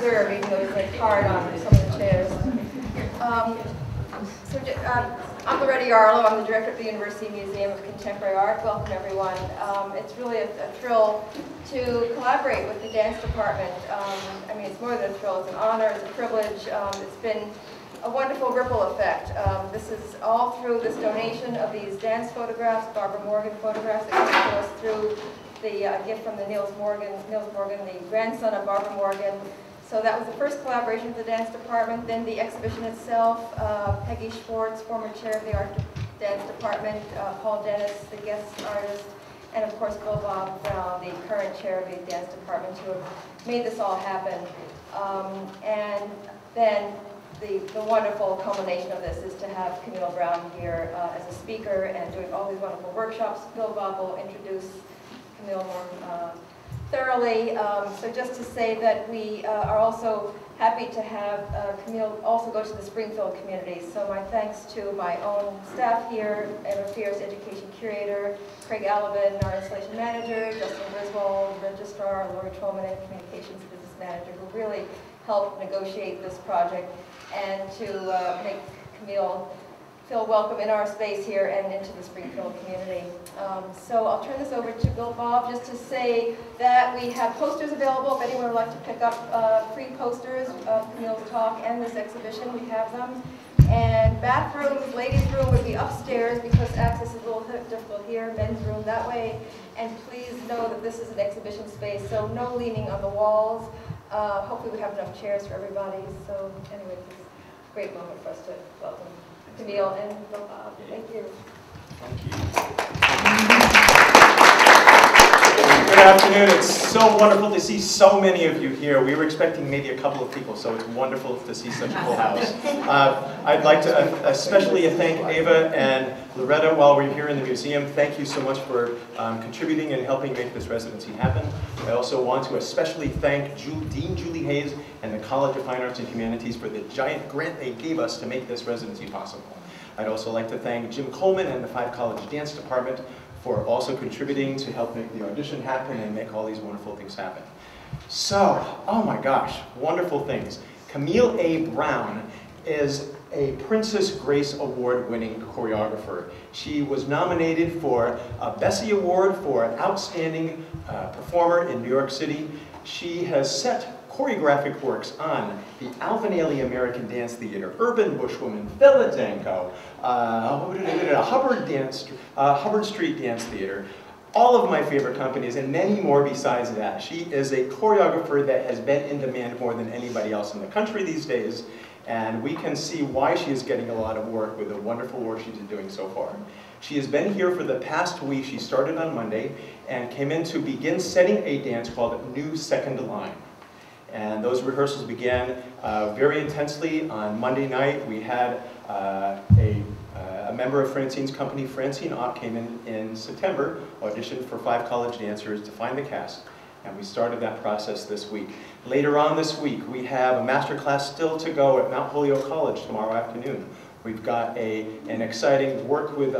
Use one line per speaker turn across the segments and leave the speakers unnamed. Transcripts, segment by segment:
reserve, even though it's a card on some of the chairs. I'm Loretta Yarlow. I'm the director of the University Museum of Contemporary Art. Welcome, everyone. It's really a thrill to collaborate with the dance department. I mean, it's more than a thrill. It's an honor. It's a privilege. It's been a wonderful ripple effect. This is all through this donation of these dance photographs, Barbara Morgan photographs that came to us through the gift from the Niels Morgan, the grandson of Barbara Morgan. So that was the first collaboration with the dance department. Then the exhibition itself, Peggy Schwartz, former chair of the art dance department, Paul Dennis, the guest artist, and of course Bill Bob Brown, the current chair of the dance department, who have made this all happen. And then the wonderful culmination of this is to have Camille Brown here as a speaker and doing all these wonderful workshops. Bill Bob will introduce Camille more thoroughly. So just to say that we are also happy to have Camille also go to the Springfield community. So my thanks to my own staff here, Emma Fierce, Education Curator, Craig Alabin, our Installation Manager, Justin Griswold, Registrar, Lori Trollman, and Communications Business Manager, who really helped negotiate this project and to make Camille feel welcome in our space here and into the Springfield community. So I'll turn this over to Bill Bob just to say that we have posters available. If anyone would like to pick up free posters of Camille's talk and this exhibition, we have them. And bathrooms, ladies' room would be upstairs because access is a little difficult here, men's room that way. And please know that this is an exhibition space, so no leaning on the walls. Hopefully we have enough chairs for everybody. So anyway, it's a great moment for us to welcome Camille and Bill Bob. Thank you.
Thank you. Good afternoon. It's so wonderful to see so many of you here. We were expecting maybe a couple of people, so it's wonderful to see such a full house. I'd like to especially thank Ava and Loretta while we're here in the museum. Thank you so much for contributing and helping make this residency happen. I also want to especially thank Dean Julie Hayes and the College of Fine Arts and Humanities for the giant grant they gave us to make this residency possible. I'd also like to thank Jim Coleman and the Five College Dance Department for also contributing to help make the audition happen and make all these wonderful things happen. So, oh my gosh, wonderful things. Camille A. Brown is a Princess Grace Award-winning choreographer. She was nominated for a Bessie Award for Outstanding Performer in New York City. She has set choreographic works on the Alvin Ailey American Dance Theater, Urban Bushwoman, Philadelphia, Hubbard Street Dance Theater, all of my favorite companies, and many more besides that. She is a choreographer that has been in demand more than anybody else in the country these days, and we can see why she is getting a lot of work with the wonderful work she's been doing so far. She has been here for the past week. She started on Monday and came in to begin setting a dance called New Second Line. And those rehearsals began very intensely on Monday night. We had a member of Francine's company, Francine A, came in September, auditioned for 5 college dancers to find the cast. And we started that process this week. Later on this week, we have a master class still to go at Mount Holyoke College tomorrow afternoon. We've got an exciting work with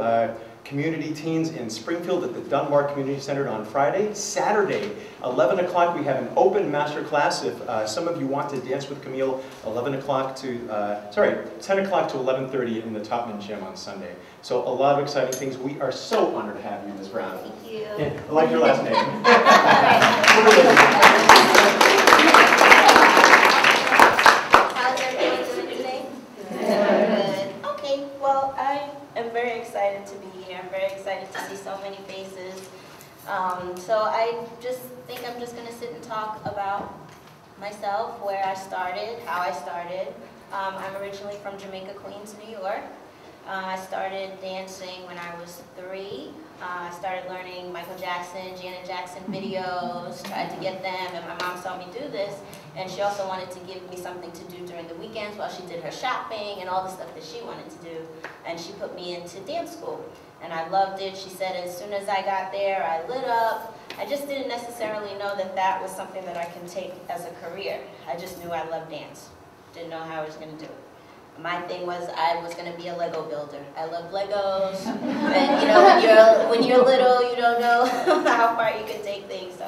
community teens in Springfield at the Dunbar Community Center on Friday. Saturday, 11 o'clock, we have an open master class. If some of you want to dance with Camille, 10 o'clock to 11:30 in the Topman Gym on Sunday. So a lot of exciting things. We are so honored to have you, Ms. Brown.
Thank you.
Yeah, I like your last name.
How's everyone doing today? Good. Okay, well, I am very excited to be here. I'm very excited to see so many faces. So I just think I'm just going to sit and talk about myself, where I started, how I started. I'm originally from Jamaica, Queens, New York. I started dancing when I was 3. I started learning Michael Jackson, Janet Jackson videos, tried to get them, and my mom saw me do this, and she also wanted to give me something to do during the weekends while she did her shopping and all the stuff that she wanted to do, and she put me into dance school. And I loved it. She said as soon as I got there, I lit up. I just didn't necessarily know that that was something that I can take as a career. I just knew I loved dance. Didn't know how I was going to do it. My thing was I was going to be a Lego builder. I love Legos, and you know when you're little, you don't know how far you can take things. So,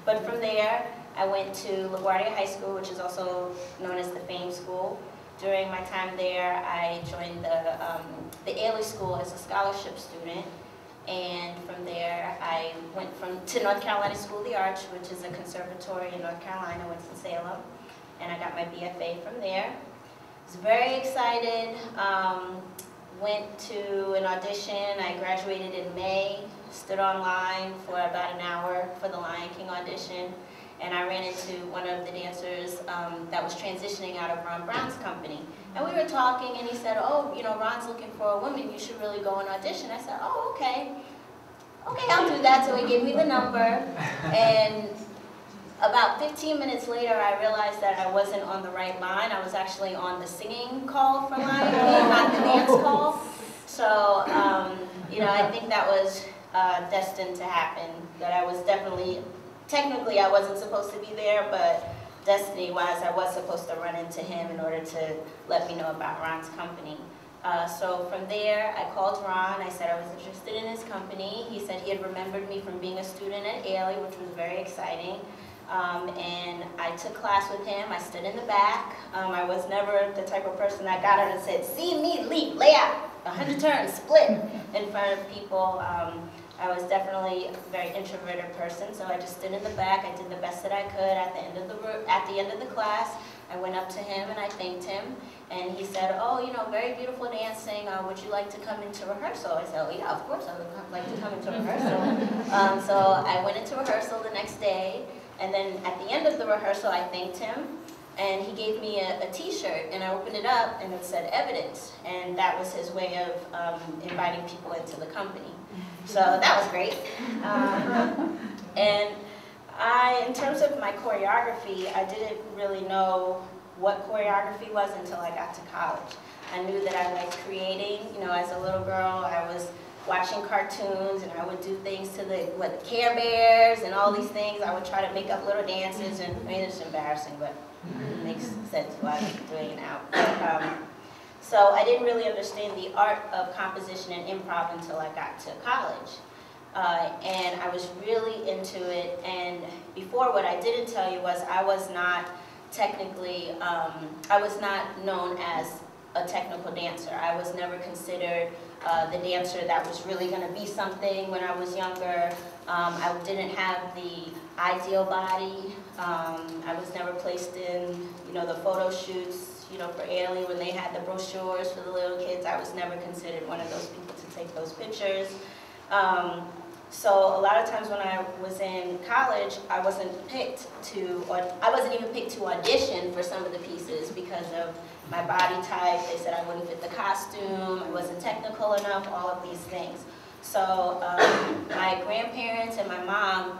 but from there, I went to LaGuardia High School, which is also known as the Fame School. During my time there, I joined the Ailey School as a scholarship student. And from there, I went to North Carolina School of the Arts, which is a conservatory in North Carolina, Winston-Salem. And I got my BFA from there. I was very excited. Went to an audition. I graduated in May, stood online for about an hour for the Lion King audition. And I ran into one of the dancers that was transitioning out of Ron Brown's company. And we were talking, and he said, oh, you know, Ron's looking for a woman. You should really go and audition. I said, oh, okay. Okay, I'll do that. So he gave me the number. And about 15 minutes later, I realized that I wasn't on the right line. I was actually on the singing call for Lion King, not the dance call. So, you know, I think that was destined to happen. That I was definitely, technically I wasn't supposed to be there, but destiny-wise, I was supposed to run into him in order to let me know about Ron's company. So from there, I called Ron. I said I was interested in his company. He said he had remembered me from being a student at Ailey, which was very exciting. And I took class with him. I stood in the back. I was never the type of person that got out and said, see me, leap, lay out, 100 turns, split in front of people. I was definitely a very introverted person, so I just stood in the back. I did the best that I could. At the end of the class, I went up to him and I thanked him. And he said, oh, you know, very beautiful dancing. Would you like to come into rehearsal? I said, oh, yeah, of course I would like to come into rehearsal. So I went into rehearsal the next day. And then at the end of the rehearsal, I thanked him. And he gave me a T-shirt, and I opened it up, and it said evidence. And that was his way of inviting people into the company. So that was great. And in terms of my choreography, I didn't really know what choreography was until I got to college. I knew that I liked creating. You know, as a little girl, I was watching cartoons, and I would do things to the Care Bears and all these things. I would try to make up little dances, and I mean, it's embarrassing, but it makes sense why I'm doing it now. So I didn't really understand the art of composition and improv until I got to college. And I was really into it. And before, what I didn't tell you was I was not technically, I was not known as a technical dancer. I was never considered the dancer that was really going to be something when I was younger. I didn't have the ideal body. I was never placed in, you know, the photo shoots, you know, for Ailey when they had the brochures for the little kids. I was never considered one of those people to take those pictures. So a lot of times when I was in college, I wasn't even picked to audition for some of the pieces because of my body type. They said I wouldn't fit the costume, I wasn't technical enough, all of these things. So my grandparents and my mom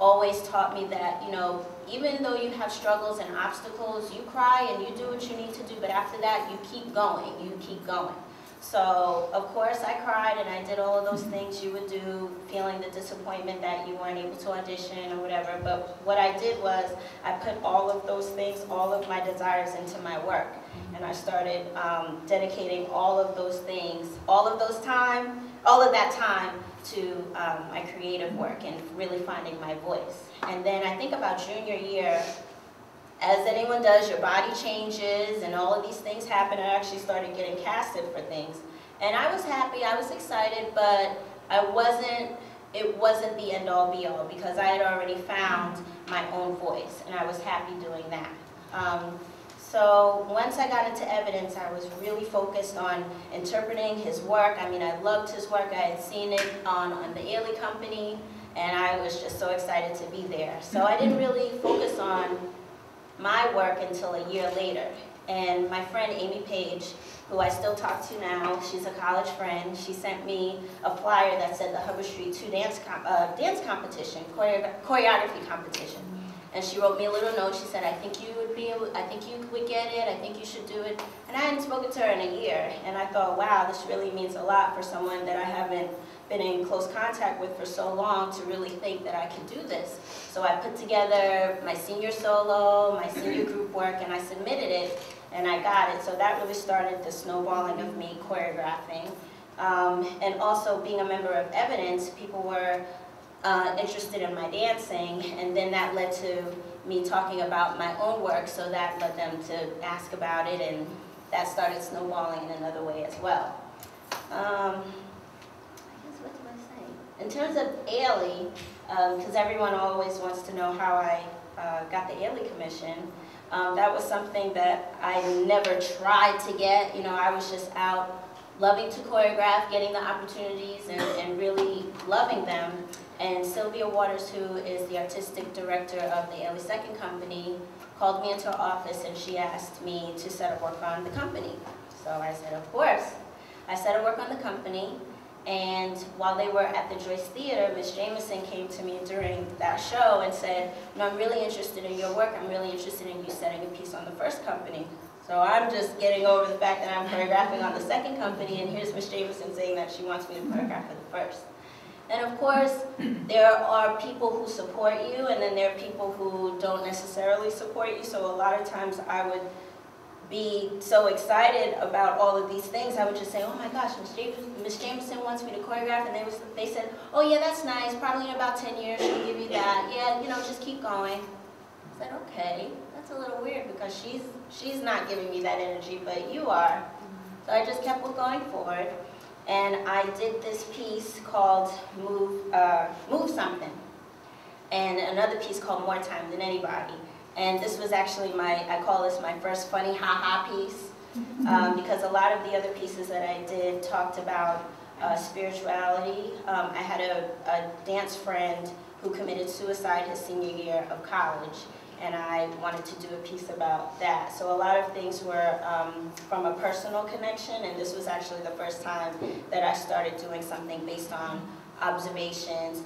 always taught me that, you know, even though you have struggles and obstacles, you cry and you do what you need to do, but after that, you keep going, you keep going. So, of course, I cried and I did all of those things you would do, feeling the disappointment that you weren't able to audition or whatever. But what I did was I put all of those things, all of my desires into my work. And I started dedicating all of those things, all of that time to my creative work and really finding my voice. And then I think about junior year, as anyone does, your body changes and all of these things happen. I actually started getting casted for things. And I was happy, I was excited, but it wasn't the end all be all because I had already found my own voice and I was happy doing that. So once I got into evidence, I was really focused on interpreting his work. I mean, I loved his work. I had seen it on the Ailey Company, and I was just so excited to be there. So I didn't really focus on my work until a year later. And my friend Amy Page, who I still talk to now, she's a college friend, she sent me a flyer that said the Hubbard Street 2 dance competition, choreography competition. And she wrote me a little note. She said, I think you would get it, I think you should do it. And I hadn't spoken to her in a year. And I thought, wow, this really means a lot for someone that I haven't been in close contact with for so long to really think that I could do this. So I put together my senior solo, my senior group work, and I submitted it, and I got it. So that really started the snowballing of me choreographing. And also being a member of Evidence, people were interested in my dancing, and then that led to me talking about my own work, so that led them to ask about it, and that started snowballing in another way as well. I guess, what do I say? In terms of Ailey, because everyone always wants to know how I got the Ailey commission, that was something that I never tried to get. You know, I was just out loving to choreograph, getting the opportunities, and really loving them. And Sylvia Waters, who is the artistic director of the Ailey Second Company, called me into her office and she asked me to set up work on the company. So I said, of course. I set up work on the company, and while they were at the Joyce Theater, Ms. Jameson came to me during that show and said, I'm really interested in your work. I'm really interested in you setting a piece on the first company. So I'm just getting over the fact that I'm choreographing on the second company, and here's Ms. Jameson saying that she wants me to choreograph for the first. And of course, there are people who support you, and then there are people who don't necessarily support you. So a lot of times I would be so excited about all of these things, I would just say, oh my gosh, Ms. Jameson wants me to choreograph, and they said, oh yeah, that's nice, probably in about 10 years she'll give you that. Yeah, you know, just keep going. I said, okay, that's a little weird because she's not giving me that energy, but you are. So I just kept going forward. And I did this piece called Move Something, and another piece called More Time Than Anybody. And this was actually I call this my first funny ha-ha piece, because a lot of the other pieces that I did talked about spirituality. I had a dance friend who committed suicide his senior year of college, and I wanted to do a piece about that. So a lot of things were from a personal connection, and this was actually the first time that I started doing something based on observations,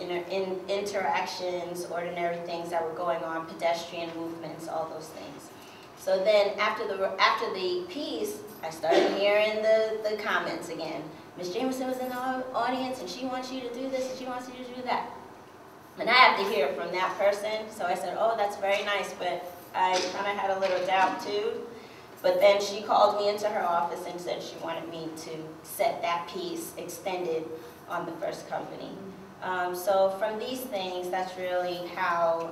interactions, ordinary things that were going on, pedestrian movements, all those things. So then after the piece, I started hearing the comments again. Ms. Jameson was in the audience, and she wants you to do this, and she wants you to do that. And I have to hear from that person, so I said, oh, that's very nice, but I kind of had a little doubt too. But then she called me into her office and said she wanted me to set that piece extended on the first company. So from these things, that's really how,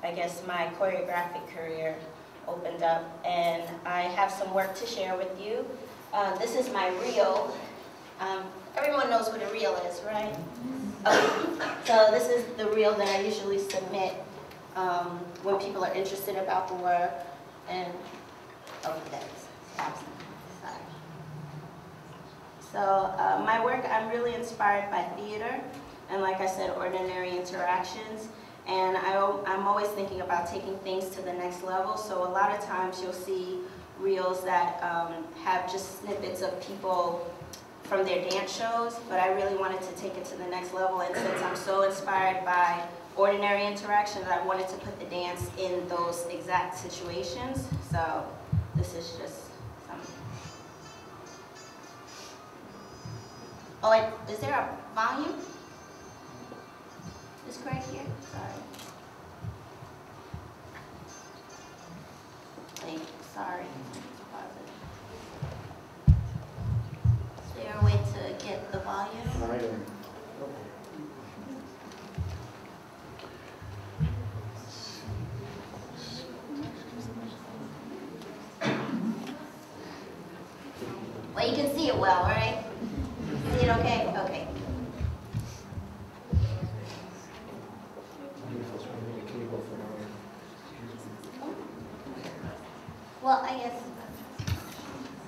I guess, my choreographic career opened up. And I have some work to share with you. This is my reel. Everyone knows what a reel is, right? Okay. So this is the reel that I usually submit when people are interested about the work. And oh, that's absent. Sorry. So my work, I'm really inspired by theater, and like I said, ordinary interactions. And I'm always thinking about taking things to the next level. So a lot of times you'll see reels that have just snippets of people from their dance shows, but I really wanted to take it to the next level, and since I'm so inspired by ordinary interactions, I wanted to put the dance in those exact situations. So this is just something. Oh, and is there a volume? This right here? Sorry. Wait, sorry. Is there a way to get the volume? Well, you can see it well, right? See it okay? Okay. Well, I guess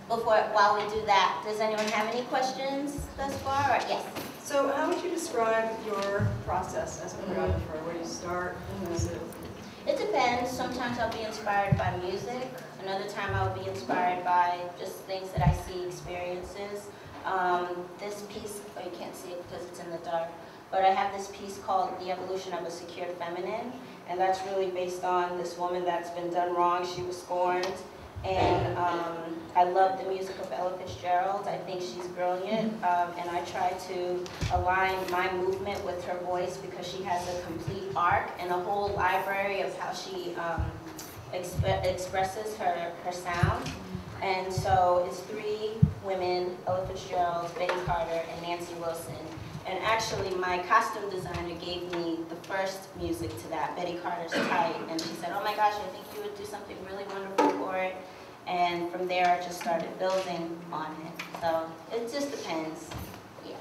while we do that, does anyone have any questions thus far? Or, yes.
So how would you describe your process as a choreographer? Where do you start?
It depends. Sometimes I'll be inspired by music. Another time I'll be inspired by just things that I see, experiences. This piece, oh, you can't see it because it's in the dark, but I have this piece called The Evolution of a Secured Feminine, and that's really based on this woman that's been done wrong. She was scorned, and I love the music of Ella Fitzgerald. I think she's brilliant, and I try to align my movement with her voice because she has a complete arc and a whole library of how she expresses her sound. And so it's three women, Ella Fitzgerald, Betty Carter, and Nancy Wilson. And actually, my costume designer gave me the first music to that, Betty Carter's Tight, and she said, oh my gosh, I think you would do something really wonderful for it. And from there, I just started building on it. So it just depends. Yeah.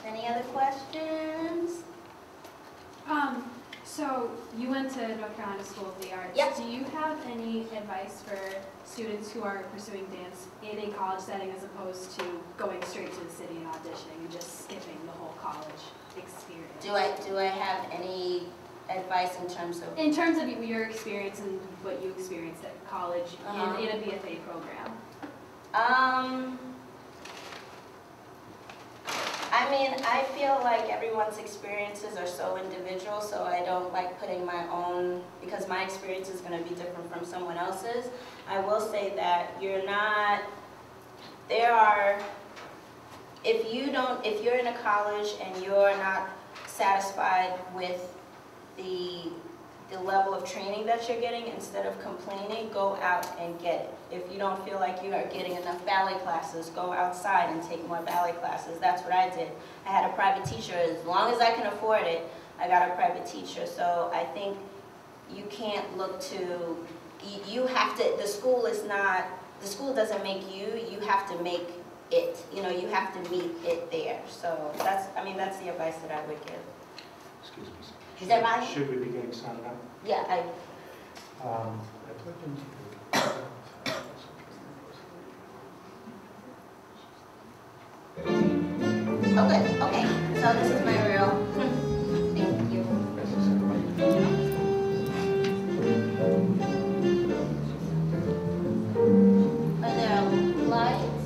Any other questions?
So you went to North Carolina School of the Arts.
Yep.
Do you have any advice for students who are pursuing dance in a college setting as opposed to going straight to the city and auditioning and just skipping the whole college experience?
Do I have any advice in terms of?
In terms of your experience and what you experienced at college in a BFA program.
I mean, I feel like everyone's experiences are so individual, so I don't like putting my own, because my experience is going to be different from someone else's. I will say that you're not, if you're in a college and you're not satisfied with the level of training that you're getting, instead of complaining, go out and get it. If you don't feel like you are getting enough ballet classes, go outside and take more ballet classes. That's what I did. I had a private teacher. As long as I can afford it, I got a private teacher. So I think you can't look to, you have to, the school doesn't make you, you have to make it. You know, you have to meet it there. So that's the advice that I would give.
Excuse me.
Is that right?
Should we be getting started up?
Yeah,
I put into
oh good, okay. So this is my reel. Thank you. Are there lights?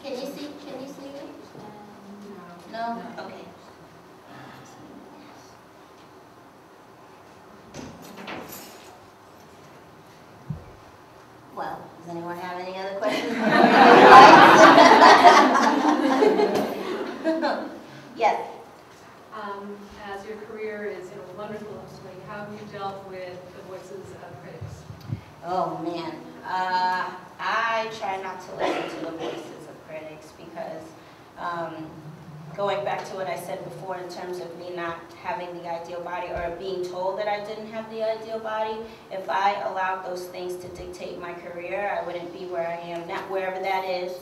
Can you see me? No? Okay. Well, does anyone have any other questions? Yes.
As your career is in a wonderful upswing, how have you dealt with the voices of critics?
Oh man, I try not to listen to the voices of critics because going back to what I said before in terms of me not having the ideal body or being told that I didn't have the ideal body, if I allowed those things to dictate my career, I wouldn't be where I am now, wherever that is,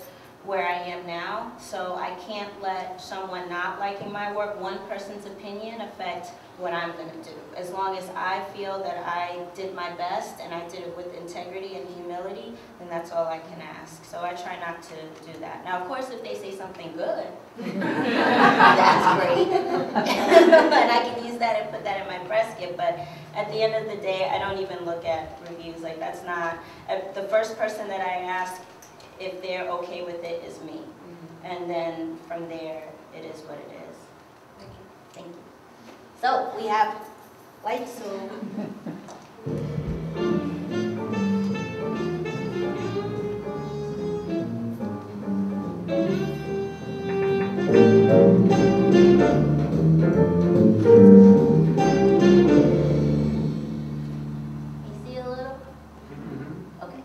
where I am now. So I can't let someone not liking my work, one person's opinion, affect what I'm going to do. As long as I feel that I did my best and I did it with integrity and humility, then that's all I can ask. So I try not to do that. Now, of course, if they say something good, that's great. And I can use that and put that in my press kit. But at the end of the day, I don't even look at reviews. Like, that's not, the first person that I ask if they're okay with it is me. And then from there, it is what it is. Thank you. So we have lights, so. You see a little? Okay.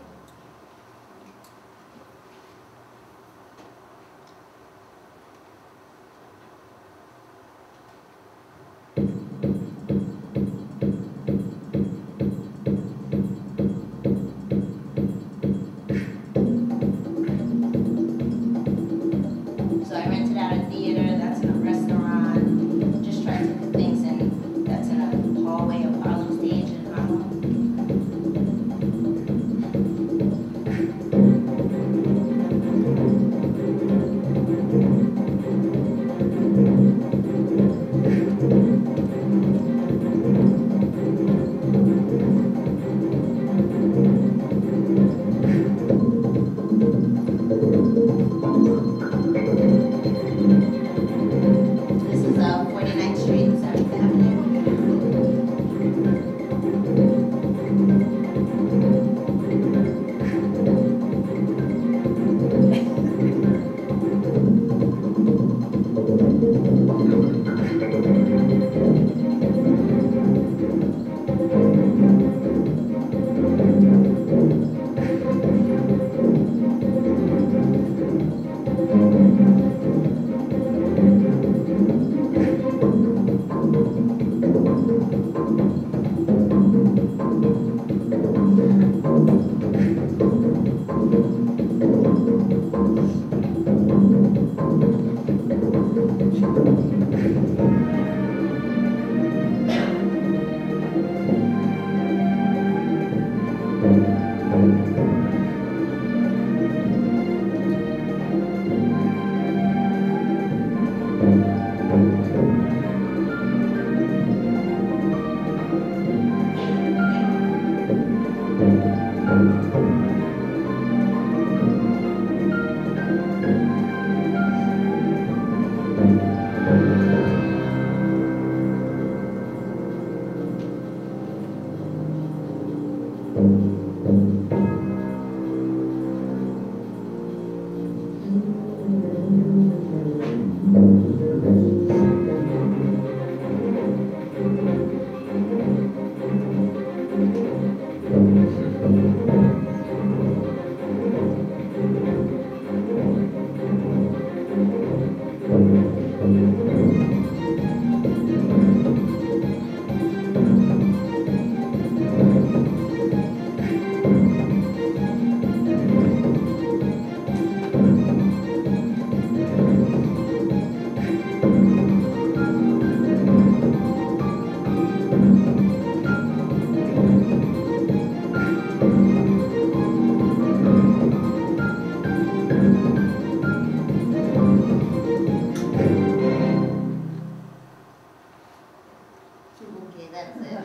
Okay, that's it.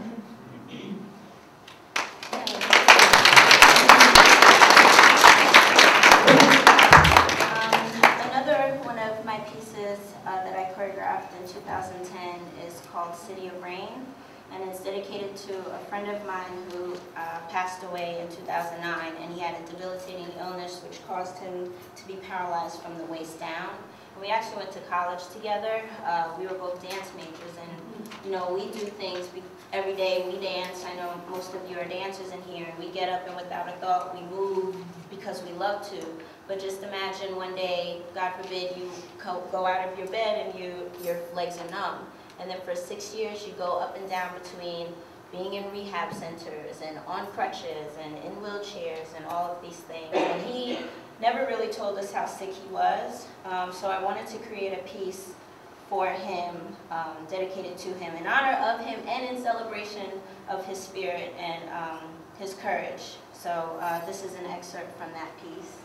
Another one of my pieces that I choreographed in 2010 is called City of Rain, and it's dedicated to a friend of mine who passed away in 2009, and he had a debilitating illness which caused him to be paralyzed from the waist down. We actually went to college together. We were both dance majors, and we do things every day. We dance. I know most of you are dancers in here, and we get up and without a thought we move because we love to. But just imagine one day, God forbid, you go out of your bed and your legs are numb, and then for 6 years you go up and down between being in rehab centers and on crutches and in wheelchairs and all of these things. And he never really told us how sick he was, so I wanted to create a piece for him, dedicated to him, in honor of him and in celebration of his spirit and his courage. So this is an excerpt from that piece.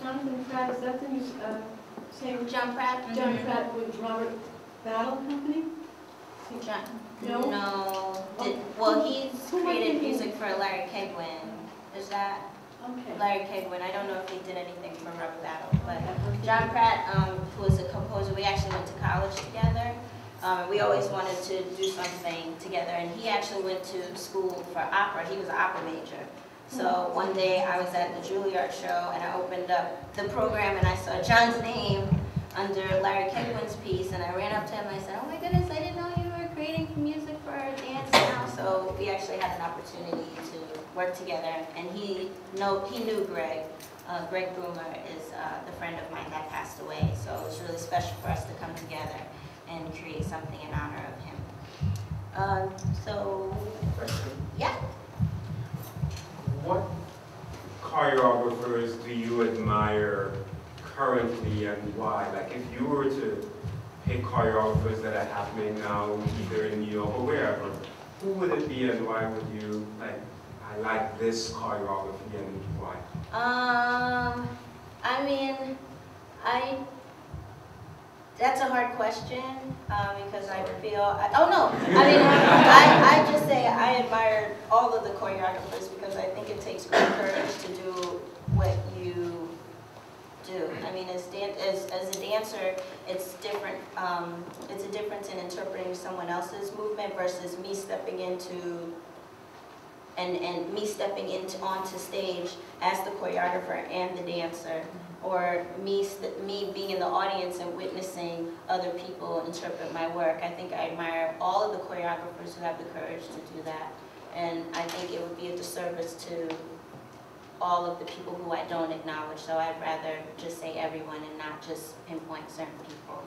Jonathan Pratt, is that the new, same?
John Pratt?
John Pratt with Robert Battle Company?
John.
No?
No. Well, he's created music for Larry Kegwin. Is that
Okay.
Larry Kegwin? I don't know if he did anything for Robert Battle, but John Pratt, who was a composer, we actually went to college together. We always wanted to do something together, and he actually went to school for opera. He was an opera major. So one day I was at the Juilliard show, and I opened up the program, and I saw John's name under Larry Kegwin's piece, and I ran up to him and I said, "Oh my goodness, I didn't know you were creating music for dance now." So we actually had an opportunity to work together, and he knew Greg. Greg Broomer is the friend of mine that passed away, so it was really special for us to come together and create something in honor of him.
Question.
Yeah.
What choreographers do you admire currently and why? Like if you were to pick choreographers that are happening now, either in New York or wherever, who would it be and why would you like, I like this choreography and why?
I mean, that's a hard question because I feel, I just say I admire all of the choreographers because I think it takes great courage to do what you do. I mean, as a dancer, it's different. It's a difference in interpreting someone else's movement versus me stepping into onto stage as the choreographer and the dancer, or me being in the audience and witnessing other people interpret my work. I think I admire all of the choreographers who have the courage to do that, and I think it would be a disservice to all of the people who I don't acknowledge, so I'd rather just say everyone and not just pinpoint certain people.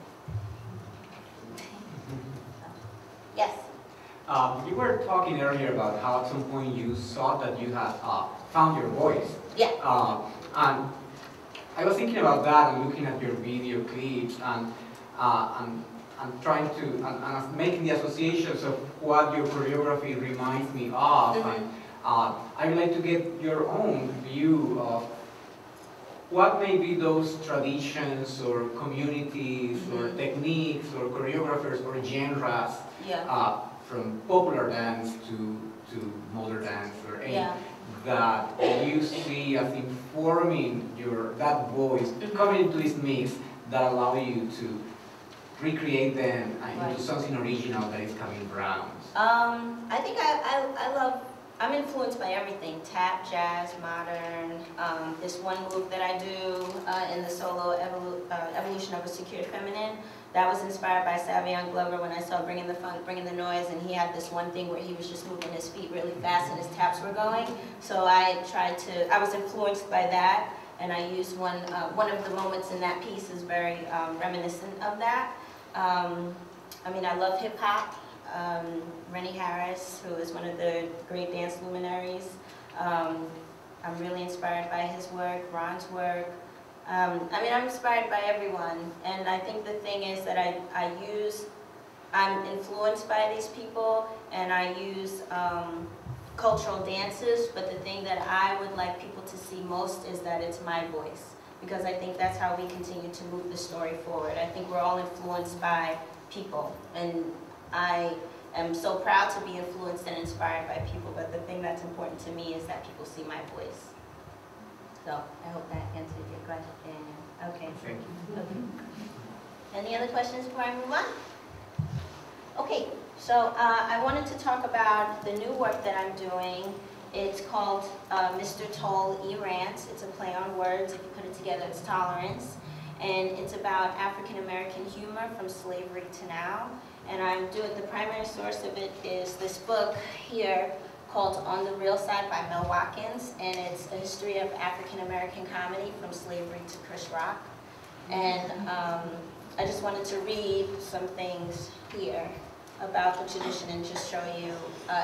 Yes?
You were talking earlier about how at some point you saw that you had found your voice.
Yeah.
And I was thinking about that and looking at your video clips and trying to, and making the associations of what your choreography reminds me of.
Mm-hmm.
And I would like to get your own view of what may be those traditions or communities or techniques or choreographers or genres from popular dance to modern dance or any that you see as informing that voice coming into this mix that allow you to recreate them into something original that is coming around?
I think I'm influenced by everything: tap, jazz, modern. This one move that I do in the solo evolution of a secured feminine, that was inspired by Savion Glover when I saw Bringing the Funk, Bringing the Noise, and he had this one thing where he was just moving his feet really fast and his taps were going. So I was influenced by that, and I used one of the moments in that piece is very reminiscent of that. I mean, I love hip hop. Rennie Harris, who is one of the great dance luminaries. I'm really inspired by his work, Ron's work. I mean, I'm inspired by everyone, and I think the thing is that I'm influenced by these people, and I use cultural dances, but the thing that I would like people to see most is that it's my voice, because I think that's how we continue to move the story forward. I think we're all influenced by people, and I am so proud to be influenced and inspired by people, but the thing that's important to me is that people see my voice. So I hope that answered your question. Okay.
Thank you.
Okay. Any other questions before I move on? Okay, so I wanted to talk about the new work that I'm doing. It's called Mr. Toll E-Rants. It's a play on words. If you put it together, it's tolerance. And it's about African-American humor from slavery to now. And the primary source of it is this book here called On the Real Side by Mel Watkins, and it's a history of African-American comedy from slavery to Chris Rock. And I just wanted to read some things here about the tradition and just show you.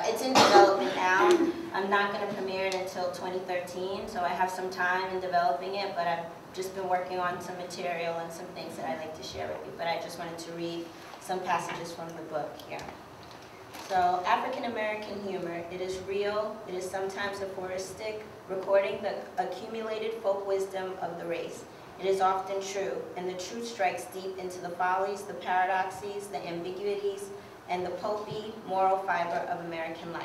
It's in development now. I'm not going to premiere it until 2013, so I have some time in developing it, but I've just been working on some material and some things that I'd like to share with you. But I just wanted to read some passages from the book here. So African American humor, it is real, it is sometimes aphoristic, recording the accumulated folk wisdom of the race. It is often true, and the truth strikes deep into the follies, the paradoxes, the ambiguities, and the pulpy moral fiber of American life.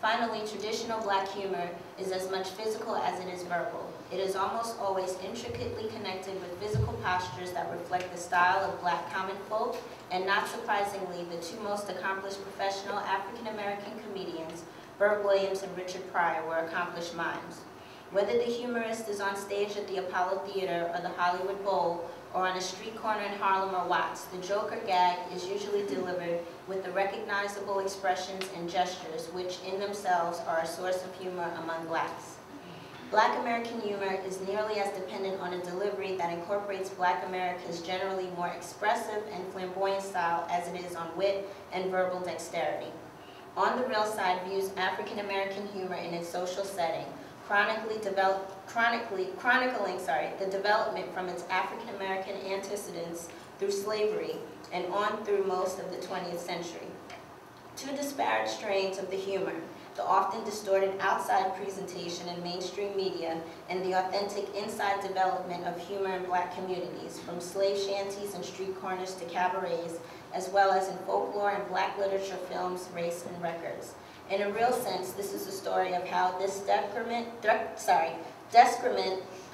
Finally, traditional Black humor is as much physical as it is verbal. It is almost always intricately connected with physical postures that reflect the style of Black common folk, and not surprisingly, the two most accomplished professional African-American comedians, Burt Williams and Richard Pryor, were accomplished mimes. Whether the humorist is on stage at the Apollo Theater or the Hollywood Bowl, or on a street corner in Harlem or Watts, the joke or gag is usually delivered with the recognizable expressions and gestures, which in themselves are a source of humor among Blacks. Black American humor is nearly as dependent on a delivery that incorporates Black America's generally more expressive and flamboyant style as it is on wit and verbal dexterity. On the Real side views African American humor in its social setting, chronicling the development from its African American antecedents through slavery and on through most of the 20th century. Two disparate strains of the humor, the often distorted outside presentation in mainstream media and the authentic inside development of humor in Black communities, from slave shanties and street corners to cabarets, as well as in folklore and Black literature, films, race, and records. In a real sense, this is a story of how this decrement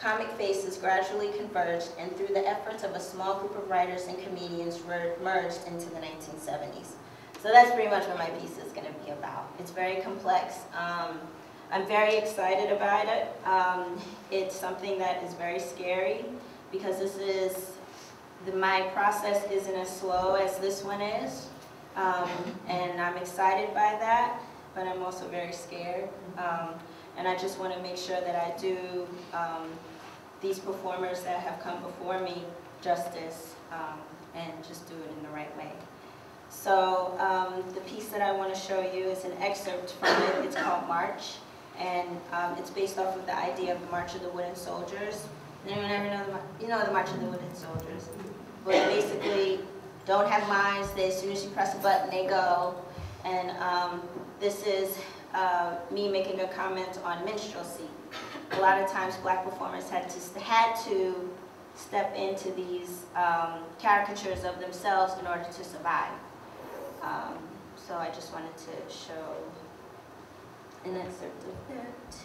comic faces gradually converged and through the efforts of a small group of writers and comedians merged into the 1970s. So that's pretty much what my piece is going to be about. It's very complex. I'm very excited about it. It's something that is very scary because my process isn't as slow as this one is. And I'm excited by that, but I'm also very scared. And I just want to make sure that I do these performers that have come before me justice and just do it in the right way. So the piece that I want to show you is an excerpt from it. It's called March, and it's based off of the idea of the March of the Wooden Soldiers. Anyone ever know the March of the Wooden Soldiers? Where they basically don't have minds. As soon as you press a button, they go. And this is me making a comment on minstrelsy. A lot of times Black performers had to step into these caricatures of themselves in order to survive. So I just wanted to show an excerpt of that.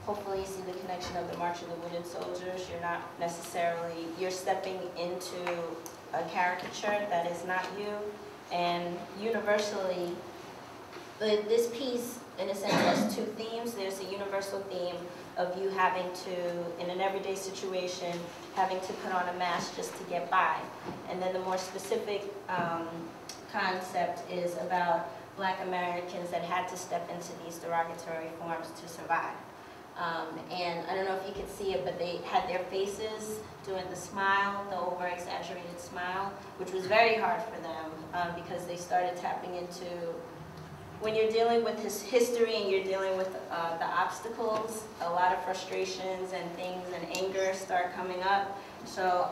hopefully you see the connection of the March of the Wounded Soldiers. You're not necessarily, you're stepping into a caricature that is not you. And universally, this piece, in a sense, has two themes. There's a universal theme of you having to, in an everyday situation, having to put on a mask just to get by. And then the more specific concept is about Black Americans that had to step into these derogatory forms to survive. And I don't know if you could see it, but they had their faces doing the smile, the over-exaggerated smile, which was very hard for them because they started tapping into, when you're dealing with his history and you're dealing with the obstacles, a lot of frustrations and things and anger start coming up. So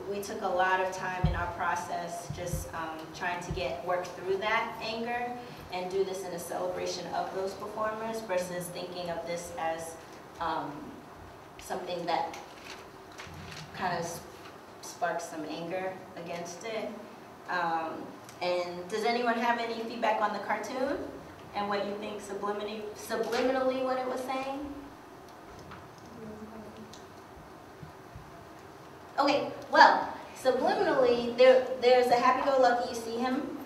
we took a lot of time in our process just trying to work through that anger and do this in a celebration of those performers versus thinking of this as something that kind of sparks some anger against it. And does anyone have any feedback on the cartoon and what you think subliminally what it was saying? Okay, well, subliminally, there's a happy-go-lucky, you see him,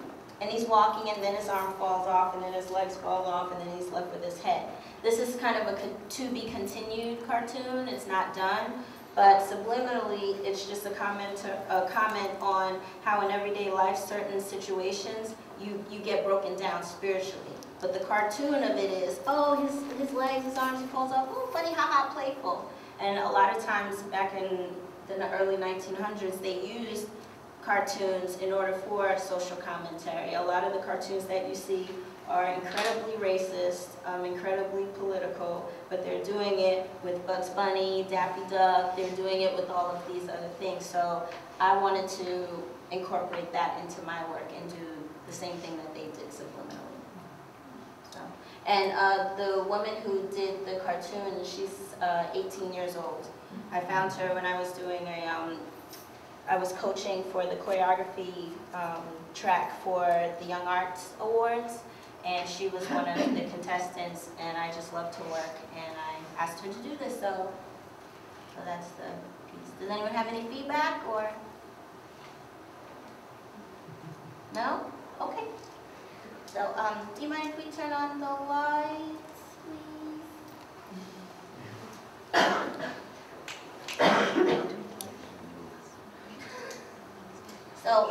and he's walking, and then his arm falls off, and then his legs fall off, and then he's left with his head. This is kind of a to-be-continued cartoon. It's not done, but subliminally, it's just a comment on how in everyday life, certain situations, you get broken down spiritually. But the cartoon of it is, oh, his legs, his arms, he falls off, oh, funny, haha, playful. And a lot of times back in the early 1900s, they used cartoons in order for social commentary. A lot of the cartoons that you see are incredibly racist, incredibly political, but they're doing it with Bugs Bunny, Daffy Duck, they're doing it with all of these other things. So I wanted to incorporate that into my work and do the same thing that they did subliminally. So, and the woman who did the cartoon, she's 18 years old. I found her when I was doing I was coaching for the choreography track for the Young Arts Awards, and she was one of the contestants, and I just loved her work, and I asked her to do this, so that's the piece. Does anyone have any feedback, or? No? Okay. So, do you mind if we turn on the lights, please? So,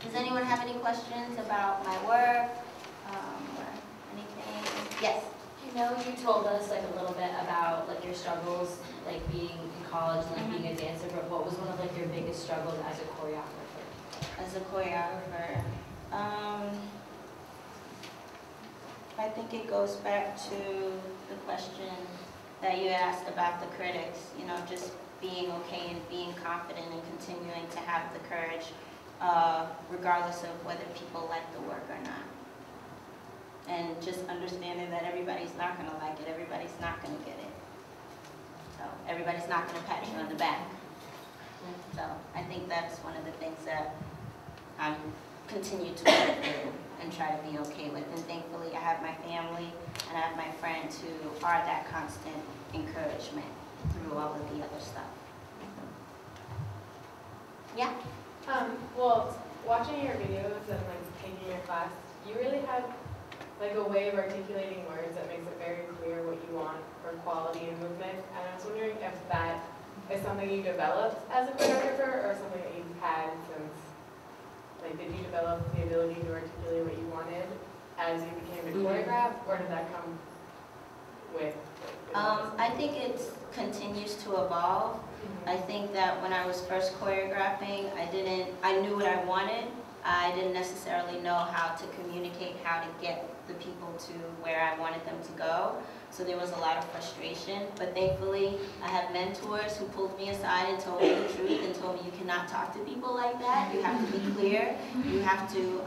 does anyone have any questions about my work or anything? Yes?
I know you told us like a little bit about like your struggles, like being in college, like being a dancer, but what was one of like your biggest struggles as a choreographer?
As a choreographer, I think it goes back to the question that you asked about the critics, you know, just being okay and being confident and continuing to have the courage regardless of whether people like the work or not. And just understanding that everybody's not going to like it, everybody's not going to get it. So everybody's not going to pat you on the back. So I think that's one of the things that I'm continue to work through and try to be okay with. And thankfully I have my family and I have my friends who are that constant encouragement through all of the other stuff. Yeah?
Well, watching your videos and like taking your class, you really have like a way of articulating words that makes it very clear what you want for quality and movement. And I was wondering if that is something you developed as a choreographer or something that you've had since, like, did you develop the ability to articulate what you wanted as you became a choreographer, or did that come with?
I think it continues to evolve. I think that when I was first choreographing, I knew what I wanted. I didn't necessarily know how to communicate, how to get the people to where I wanted them to go. So there was a lot of frustration, but thankfully I have mentors who pulled me aside and told me the truth and told me you cannot talk to people like that. You have to be clear. You have to,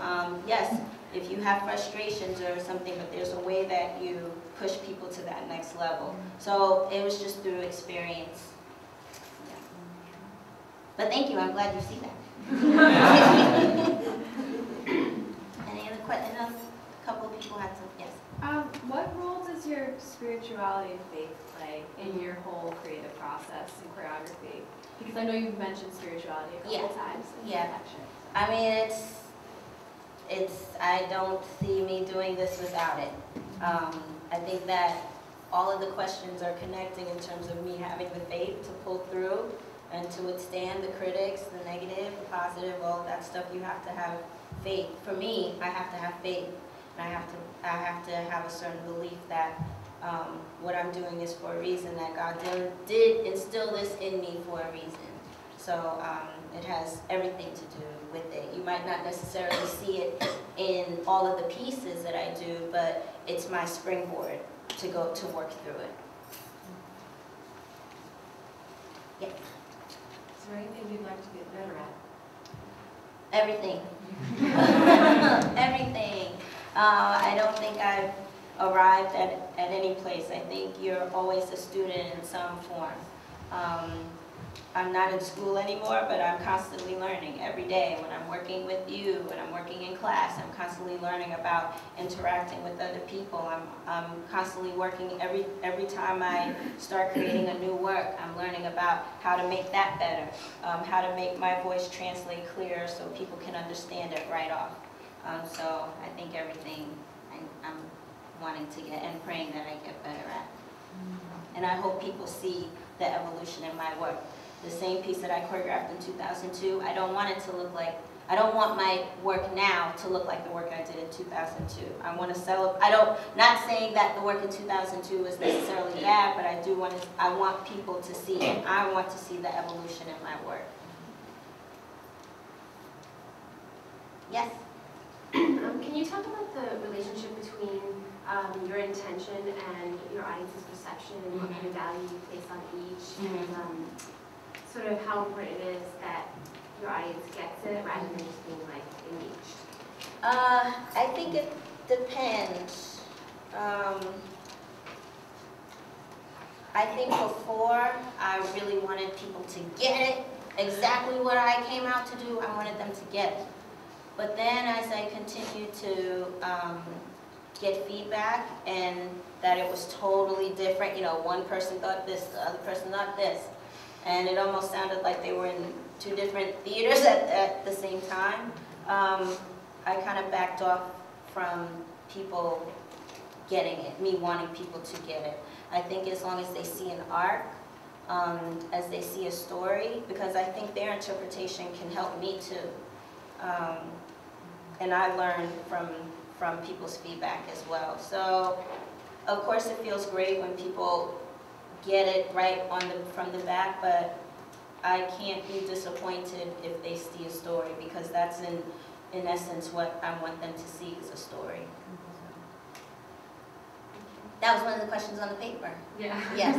yes, if you have frustrations or something, but there's a way that you push people to that next level. So it was just through experience. Yeah. But thank you, I'm glad you see that. Any other questions? couple of people had some, yes.
What role does your spirituality and faith play in your whole creative process in choreography? Because I know you've mentioned spirituality a couple times in your lecture.
I mean, I don't see me doing this without it. I think that all of the questions are connecting in terms of me having the faith to pull through and to withstand the critics, the negative, the positive, all that stuff. You have to have faith. For me, I have to have faith. And I have to have a certain belief that what I'm doing is for a reason, that God did instill this in me for a reason. So it has everything to do with it. You might not necessarily see it in all of the pieces that I do, but it's my springboard to go to work through it. Yeah.
Is there anything you'd like to get better at?
Everything. Everything. I don't think I've arrived at any place. I think you're always a student in some form. I'm not in school anymore, but I'm constantly learning every day. When I'm working with you, when I'm working in class, I'm constantly learning about interacting with other people. I'm constantly working every time I start creating a new work. I'm learning about how to make that better, how to make my voice translate clear so people can understand it right off. So I think everything I'm wanting to get and praying that I get better at. And I hope people see the evolution in my work. The same piece that I choreographed in 2002, I don't want it to look like, I don't want my work now to look like the work I did in 2002. I want to celebrate, not saying that the work in 2002 is necessarily bad, but I want people to see it. I want to see the evolution in my work. Yes?
Can you talk about the relationship between your intention and your audience's perception and what kind of value you place on each, and sort of how important it is that your audience gets it rather than just being like engaged?
I think it depends. I think before I really wanted people to get it, exactly what I came out to do, I wanted them to get it. But then as I continued to get feedback and that it was totally different, you know, one person thought this, the other person thought this, and it almost sounded like they were in two different theaters at the same time, I kind of backed off from people getting it, me wanting people to get it. I think as long as they see an arc, as they see a story, because I think their interpretation can help me too. And I learned from people's feedback as well. So, of course, it feels great when people get it right from the back, but I can't be disappointed if they see a story, because that's in essence what I want them to see is a story. That was one of the questions on the paper.
Yeah.
Yes.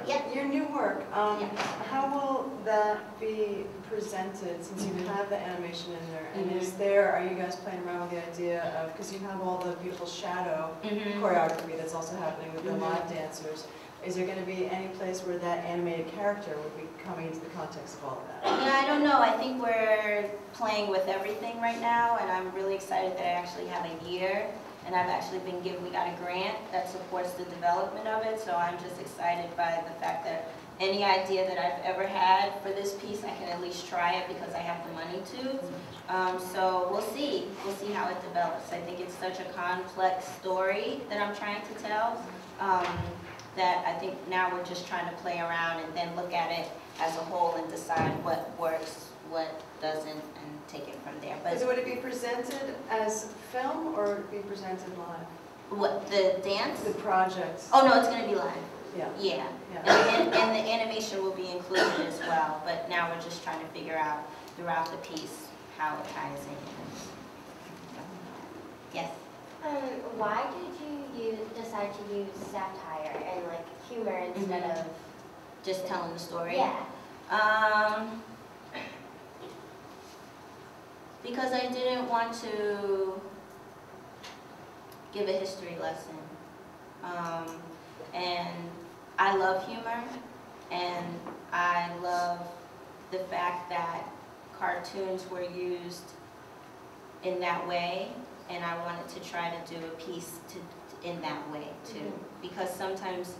Yeah.
Your new work, how will that be presented, since you have the animation in there? And are you guys playing around with the idea of, because you have all the beautiful shadow choreography that's also happening with the live dancers, is there going to be any place where that animated character would be coming into the context of all of that?
Yeah, I don't know. I think we're playing with everything right now, and I'm really excited that I actually have a year. And I've actually been given, we got a grant that supports the development of it, so I'm just excited by the fact that any idea that I've ever had for this piece, I can at least try it because I have the money to. So we'll see how it develops. I think it's such a complex story that I'm trying to tell, that I think now we're just trying to play around and then look at it as a whole and decide what works, what doesn't, and take it from there. But
so would it be presented as film or would it be presented live?
What, the dance?
The project.
Oh no, it's going to be live.
Yeah.
Yeah. And the animation will be included as well, but now we're just trying to figure out throughout the piece how it ties in. Yes?
Why did you decide to use satire and like humor instead of
just telling the story?
Yeah.
Because I didn't want to give a history lesson. And I love humor, and I love the fact that cartoons were used in that way, and I wanted to try to do a piece in that way too. Because sometimes,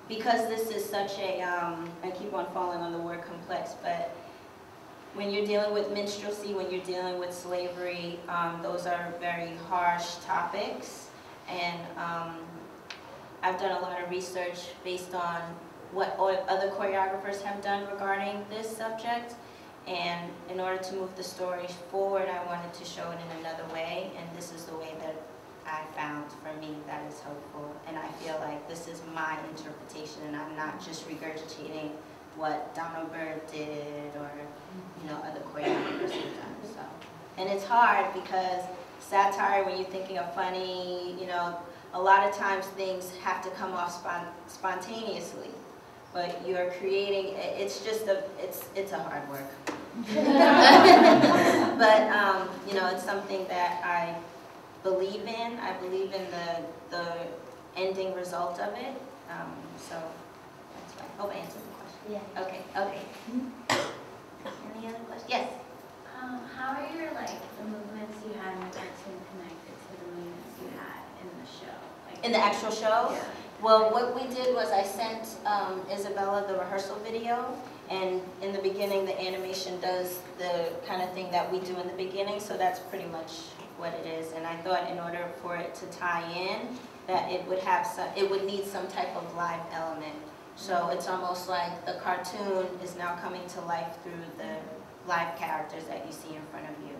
because this is such a, I keep on falling on the word complex, but when you're dealing with minstrelsy, when you're dealing with slavery, those are very harsh topics. And I've done a lot of research based on what other choreographers have done regarding this subject. And in order to move the story forward, I wanted to show it in another way. And this is the way that I found for me that is helpful. And I feel like this is my interpretation, and I'm not just regurgitating what Donald Byrd did or, you know, other choreographers have done. So, and it's hard because satire, when you're thinking of funny, you know, a lot of times things have to come off spontaneously. But you're creating, it's just it's a hard work. But, you know, it's something that I believe in. I believe in the ending result of it. So that's why. I hope I answered the question.
Yeah.
Okay, okay. Any other questions? Yes?
How are your, like, the movements you had in the cartoon connected to the movements you had in the show? Like,
In the actual show?
Yeah.
Well, what we did was I sent Isabella the rehearsal video, and in the beginning the animation does the kind of thing that we do in the beginning, so that's pretty much what it is. And I thought in order for it to tie in, that it would have some, it would need some type of live element. So it's almost like the cartoon is now coming to life through the live characters that you see in front of you.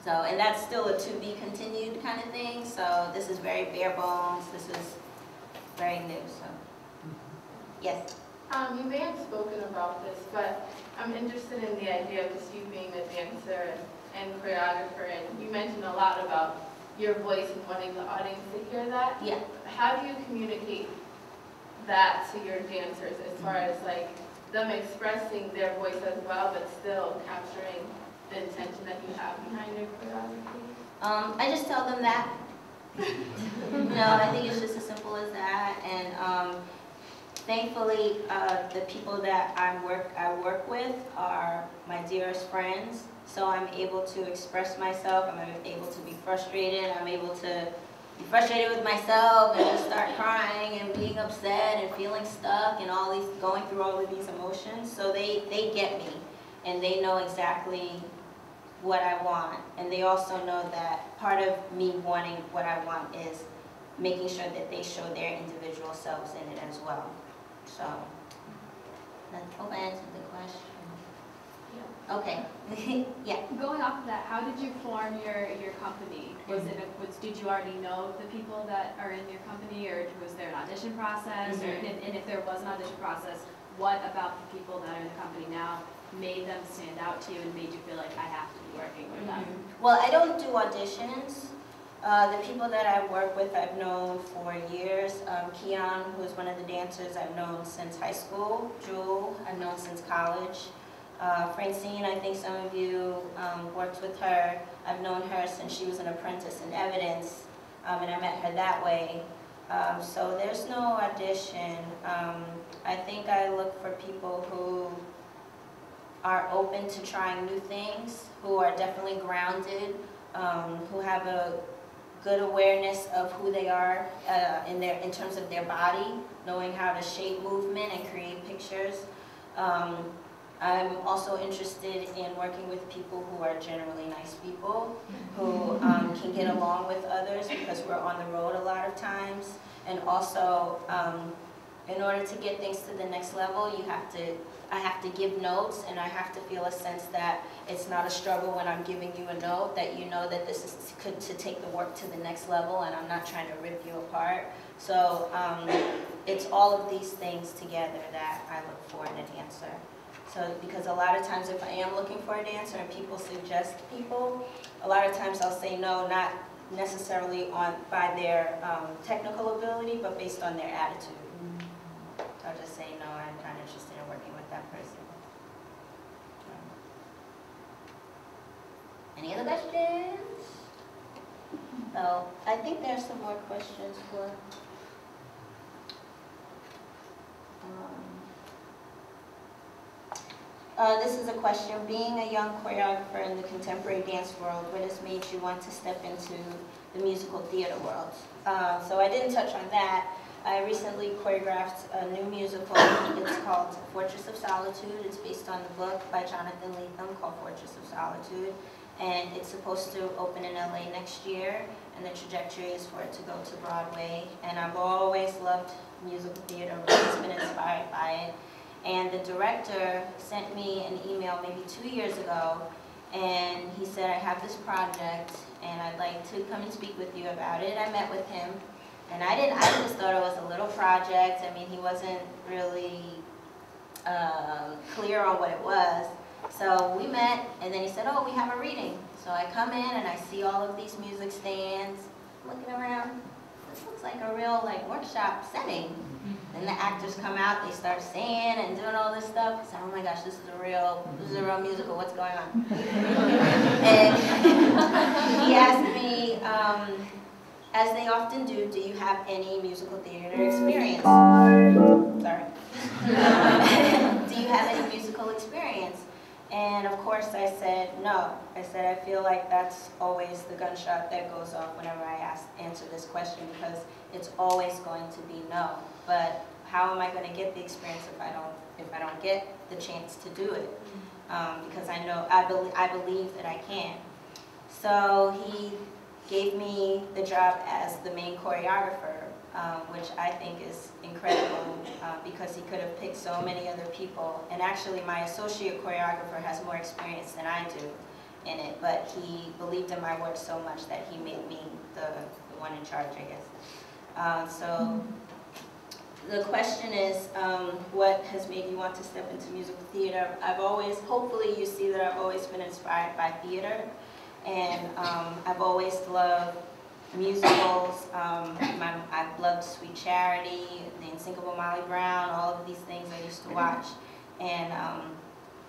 So, and that's still a to be continued kind of thing. So this is very bare bones. This is very new. So, yes.
You may have spoken about this, but I'm interested in the idea of just you being a dancer and choreographer, and you mentioned a lot about your voice and wanting the audience to hear that.
Yeah.
How do you communicate that to your dancers as far as like them expressing their voice as well, but still capturing the intention that you have behind your choreography?
I just tell them that. No, I think it's just as simple as that. And thankfully, the people that I work with are my dearest friends. So I'm able to express myself. I'm able to be frustrated. I'm able to be frustrated with myself and just start crying and being upset and feeling stuck and all these, going through all of these emotions. So they get me, and they know exactly what I want. And they also know that part of me wanting what I want is making sure that they show their individual selves in it as well. So, I hope I answered the question. Yeah. Okay. Yeah.
Going off of that, how did you form your company? Did you already know the people that are in your company, or was there an audition process?
Mm-hmm.
And if there was an audition process, what about the people that are in the company now made them stand out to you and made you feel like I have to be working with them?
Well, I don't do auditions. The people that I work with I've known for years. Keon, who is one of the dancers, I've known since high school. Jewel, I've known since college. Francine, I think some of you worked with her. I've known her since she was an apprentice in Evidence, and I met her that way. So there's no audition. I think I look for people who are open to trying new things, who are definitely grounded, who have a good awareness of who they are in terms of their body, knowing how to shape movement and create pictures. I'm also interested in working with people who are generally nice people, who can get along with others because we're on the road a lot of times. And also, in order to get things to the next level, I have to give notes, and I have to feel a sense that it's not a struggle when I'm giving you a note, that you know that this is to take the work to the next level, and I'm not trying to rip you apart. So it's all of these things together that I look for in a dancer. So, because a lot of times if I am looking for a dancer and people suggest people, a lot of times I'll say no, not necessarily by their technical ability, but based on their attitude. I'll just say no, I'm not interested in working with that person. Any other questions? So, I think there's some more questions for... This is a question. Being a young choreographer in the contemporary dance world, what has made you want to step into the musical theater world? So I didn't touch on that. I recently choreographed a new musical. It's called Fortress of Solitude. It's based on the book by Jonathan Lethem called Fortress of Solitude. And it's supposed to open in LA next year. And the trajectory is for it to go to Broadway. And I've always loved musical theater. I've always been inspired by it. And the director sent me an email maybe 2 years ago. And he said, I have this project and I'd like to come and speak with you about it. I met with him. And I just thought it was a little project. I mean, he wasn't really clear on what it was. So we met, and then he said, oh, we have a reading. So I come in, and I see all of these music stands, looking around. This looks like a real workshop setting. Then the actors come out, they start singing and doing all this stuff. I said, oh my gosh, this is a real musical, what's going on? And he asked me, as they often do you have any musical theater experience? Sorry. Do you have any musical experience? And of course I said no. I said I feel like that's always the gunshot that goes off whenever I answer this question, because it's always going to be no. But how am I going to get the experience if I don't get the chance to do it? Because I believe that I can. So he gave me the job as the main choreographer, which I think is incredible because he could have picked so many other people. And actually my associate choreographer has more experience than I do in it, but he believed in my work so much that he made me the one in charge, I guess. So the question is, what has made you want to step into musical theater? Hopefully you see that I've always been inspired by theater. And I've always loved musicals. I've loved Sweet Charity, The Unsinkable Molly Brown, all of these things I used to watch. And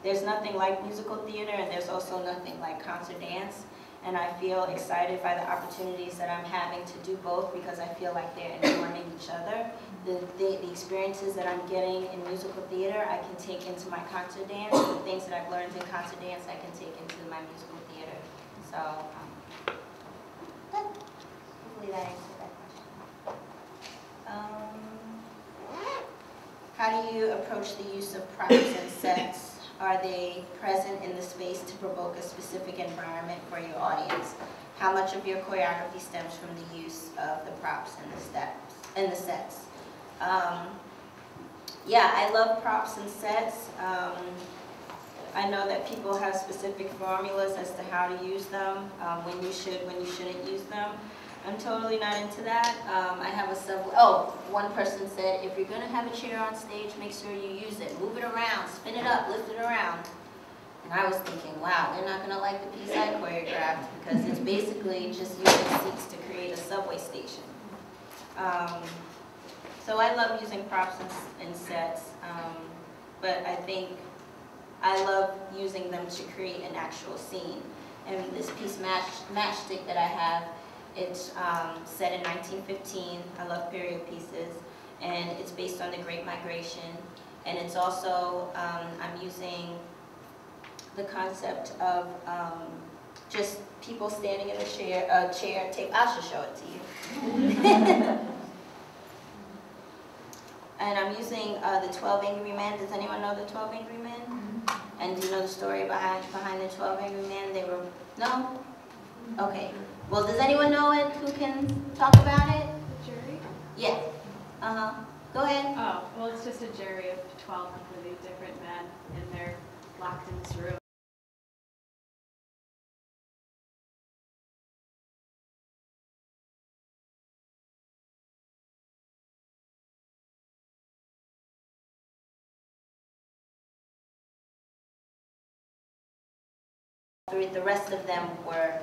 there's nothing like musical theater, and there's also nothing like concert dance. And I feel excited by the opportunities that I'm having to do both, because I feel like they're informing each other. The experiences that I'm getting in musical theater, I can take into my concert dance. The things that I've learned in concert dance, I can take into my musical theater. So, hopefully that answered that question. How do you approach the use of props and sets? Are they present in the space to provoke a specific environment for your audience? How much of your choreography stems from the use of the props and the sets? Yeah, I love props and sets. I know that people have specific formulas as to how to use them, when you shouldn't use them. I'm totally not into that. I have one person said, if you're going to have a chair on stage, make sure you use it. Move it around, spin it up, lift it around. And I was thinking, wow, they're not going to like the piece I choreographed, because it's basically just using seats to create a subway station. So I love using props and sets, but I love using them to create an actual scene. And this piece, Matchstick, that I have, it's set in 1915. I love period pieces. And it's based on the Great Migration. And it's also, I'm using the concept of just people standing in a chair tape. I should show it to you. And I'm using the 12 Angry Men. Does anyone know the 12 Angry Men? And do you know the story behind the 12 Angry Men? No? Okay. Well, does anyone know it who can talk about it?
The jury?
Yeah. Go ahead.
Oh, well, it's just a jury of 12 completely different men, and they're locked in this room.
The rest of them were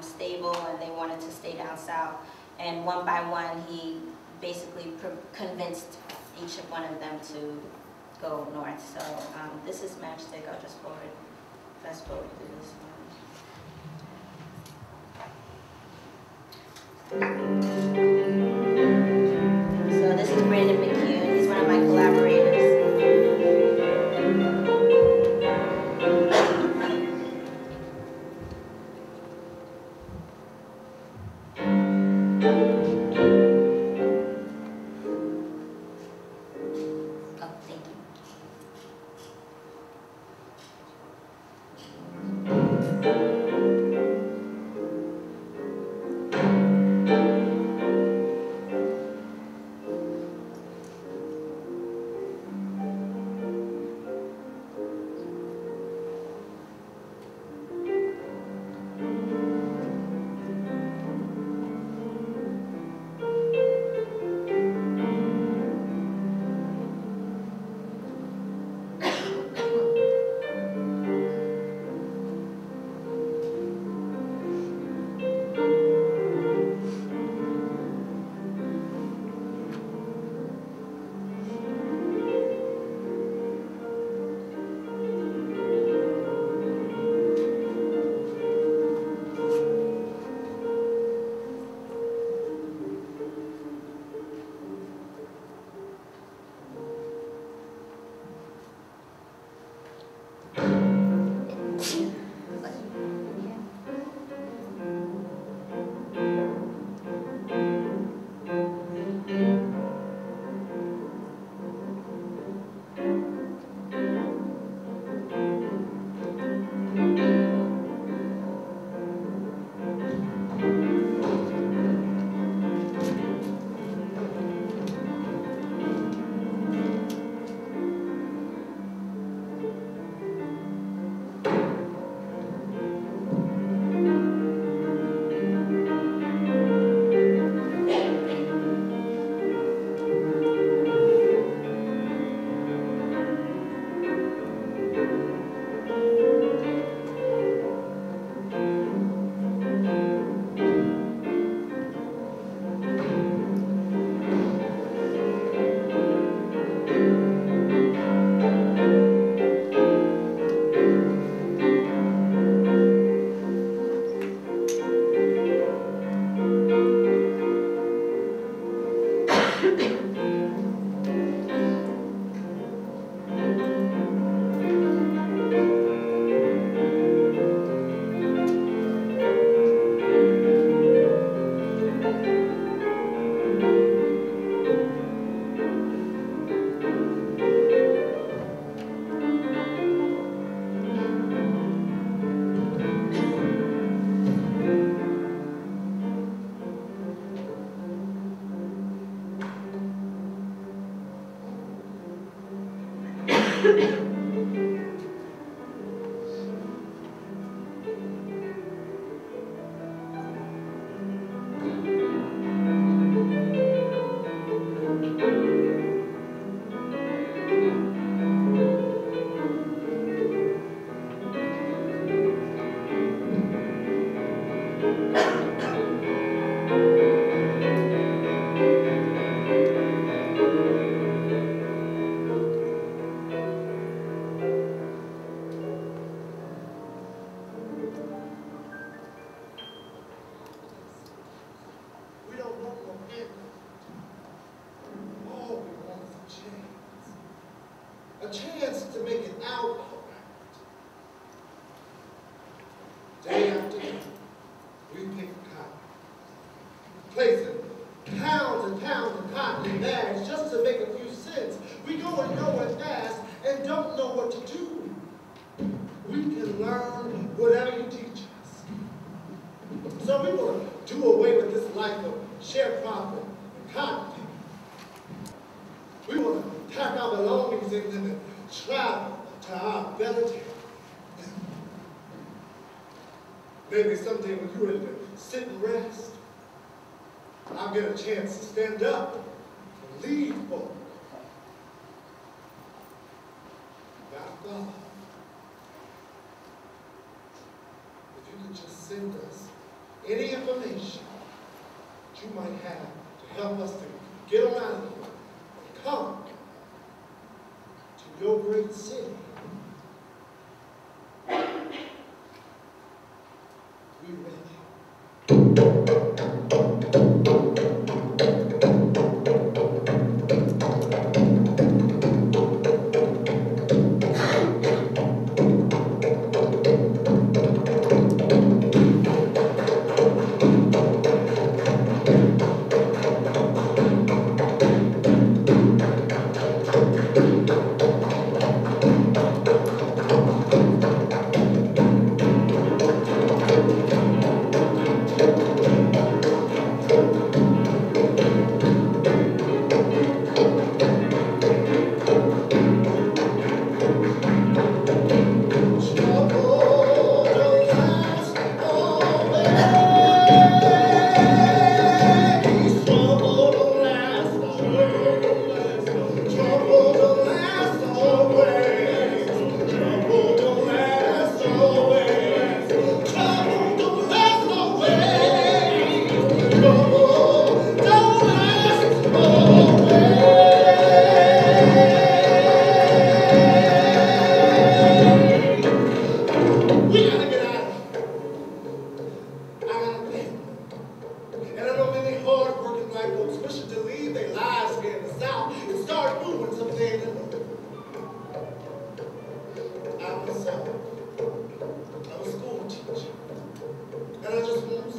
stable, and they wanted to stay down south. And one by one, he basically convinced each of one of them to go north. So this is Matchstick. I'll just fast forward through this one. So this is Brandon McHugh. He's one of my collaborators.
A chance to make it out all right. Day after day, we pick cotton, placing pounds and pounds of cotton in bags just to make a few cents. We go and fast and don't know what to do. We can learn whatever you teach us. So we want to do away with this life of sharecropping and cotton picking. We want to pack our belongings in them and travel to our village. Maybe someday when you're ready to sit and rest, I'll get a chance to stand up and lead folk. But I thought, if you could just send us any information that you might have to help us to get around here and come to your great city. We ready.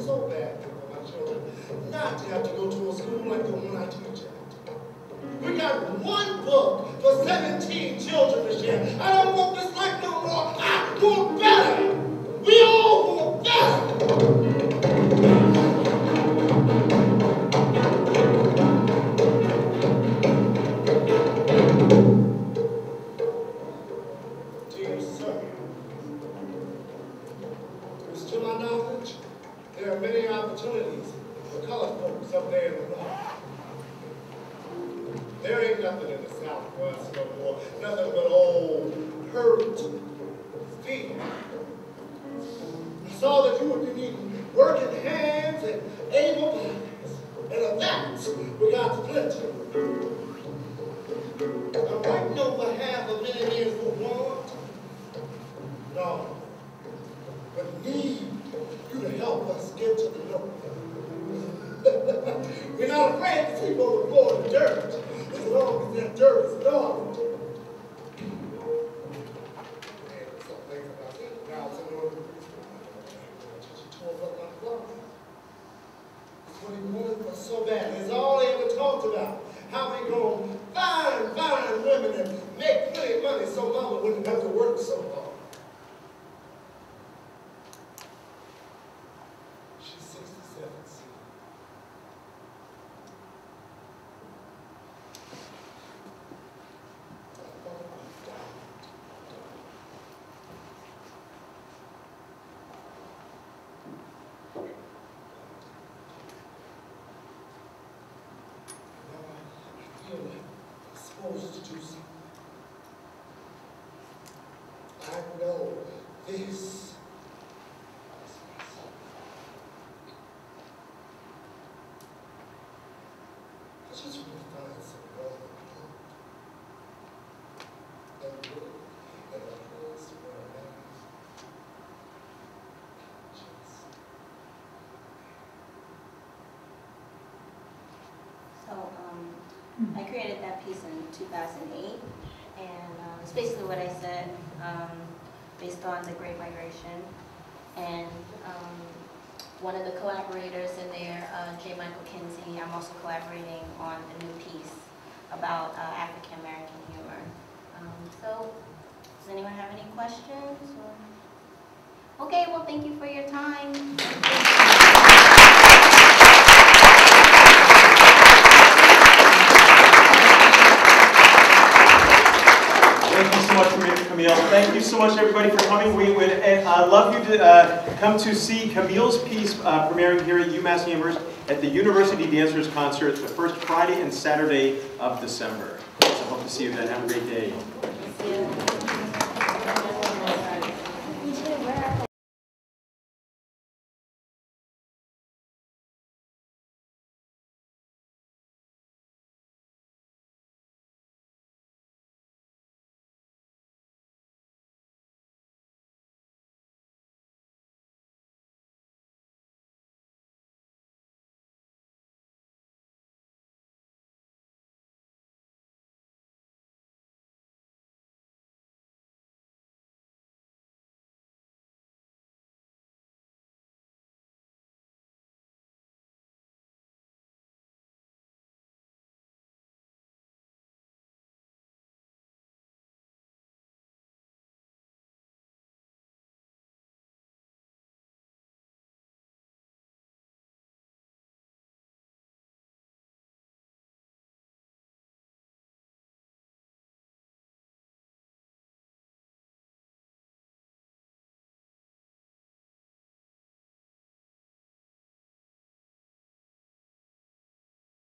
so bad for my children not to have to go to a school like the one I teach at. We got one book for 17 children this year. I don't want this life no more. I want better. We all want better. Dear sir, to my knowledge, there are many opportunities for colored folks up there in the north. There ain't nothing in the Southwest no more, nothing but old hurt, fear. I saw that you would be needing working hands and able bodies, and of that we got plenty. I'm writing on behalf of many men who want, no, but need you to help us get to the north. We're not afraid to sleep on the floor of dirt, as long as that dirt is gone. Some things about it. Now it's in order to tore up my closet. It's what he wanted for so bad. It's all they ever talked about. How we gonna find women and make plenty of money so mama wouldn't have to work so hard. She's 67. Supposed to do something. I know this. I just want to find some love and work in a place where I am.
So, I created that piece in 2008, and it's basically what I said, based on the Great Migration. And one of the collaborators in there, J. Michael Kinsey, I'm also collaborating on a new piece about African American humor. So, does anyone have any questions? Or? Okay, well, thank you for your time.
Thank you so much, Camille. Thank you so much, everybody, for coming. We would love you to come to see Camille's piece premiering here at UMass University at the University Dancers Concert the first Friday and Saturday of December. So hope to see you then. Have a great day.